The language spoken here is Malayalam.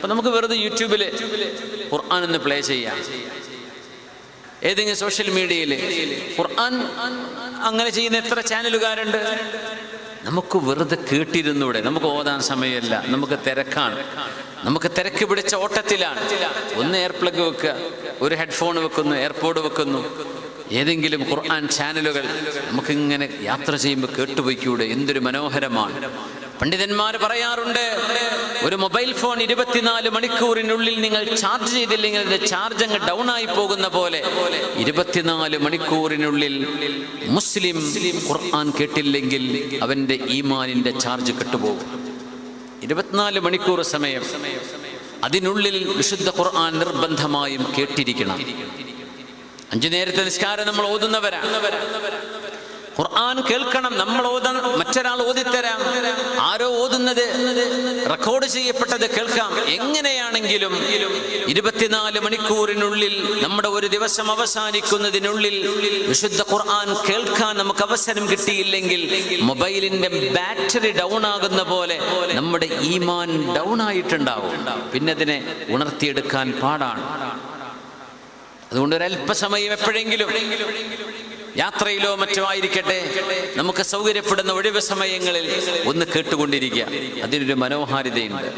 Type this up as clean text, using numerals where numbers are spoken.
അപ്പൊ നമുക്ക് വെറുതെ യൂട്യൂബിൽ ഖുർആൻ ഒന്ന് പ്ലേ ചെയ്യാം. ഏതെങ്കിലും സോഷ്യൽ മീഡിയയിൽ ഖുർആൻ അങ്ങനെ ചെയ്യുന്ന എത്ര ചാനലുകാരുണ്ട്. നമുക്ക് വെറുതെ കേട്ടിരുന്നൂടെ? നമുക്ക് ഓതാൻ സമയമില്ല, നമുക്ക് തിരക്കാണ്, നമുക്ക് തിരക്ക് പിടിച്ച ഓട്ടത്തിലാണ്. ഒന്ന് എയർ പ്ലഗ് വെക്കുക, ഒരു ഹെഡ്ഫോൺ വെക്കുന്നു, എയർപോഡ് വെക്കുന്നു, ഏതെങ്കിലും ഖുർആൻ ചാനലുകൾ നമുക്കിങ്ങനെ യാത്ര ചെയ്യുമ്പോൾ കേട്ടുപോയിക്കൂടെ? എന്തൊരു മനോഹരമാണ്. പണ്ഡിതന്മാർ പറയാറുണ്ട്, ഒരു മൊബൈൽ ഫോൺ 24 മണിക്കൂറിനുള്ളിൽ നിങ്ങൾ ചാർജ് ചെയ്തില്ലെങ്കിൽ അതിന്റെ ചാർജ് അങ്ങ് ഡൗൺ ആയി പോകുന്ന പോലെ 24 മണിക്കൂറിനുള്ളിൽ മുസ്ലിം ഖുർആൻ കേട്ടില്ലെങ്കിൽ അവന്റെ ഈമാനിന്റെ ചാർജ് കെട്ടുപോകും. 24 മണിക്കൂർ സമയം അതിനുള്ളിൽ വിശുദ്ധ ഖുർആൻ നിർബന്ധമായും കേട്ടിരിക്കണം. 5 നേരത്തെ നിസ്കാരം നമ്മൾ ഓതുന്നവരാണ്. ഖുർആൻ കേൾക്കണം. നമ്മൾ ഓതാൻ മറ്റൊരാൾ ഓതിത്തരാം. ആരോ ഓതുന്നത് റെക്കോർഡ് ചെയ്യപ്പെട്ടത് കേൾക്കാം. എങ്ങനെയാണെങ്കിലും 24 മണിക്കൂറിനുള്ളിൽ, നമ്മുടെ ഒരു ദിവസം അവസാനിക്കുന്നതിനുള്ളിൽ വിശുദ്ധ ഖുർആൻ കേൾക്കാൻ നമുക്ക് അവസരം കിട്ടിയില്ലെങ്കിൽ മൊബൈലിന്റെ ബാറ്ററി ഡൗൺ ആകുന്ന പോലെ നമ്മുടെ ഈമാൻ ഡൗൺ ആയിട്ടുണ്ടാവും. പിന്നെ അതിനെ ഉണർത്തിയെടുക്കാൻ പാടാണ്. അതുകൊണ്ട് ഒരല്പസമയം എപ്പോഴെങ്കിലും യാത്രയിലോ മറ്റോ ആയിരിക്കട്ടെ, നമുക്ക് സൗകര്യപ്പെടുന്ന ഒഴിവ് സമയങ്ങളിൽ ഒന്ന് കേട്ടുകൊണ്ടിരിക്കുക. അതിനൊരു മനോഹാരിതയുണ്ട്.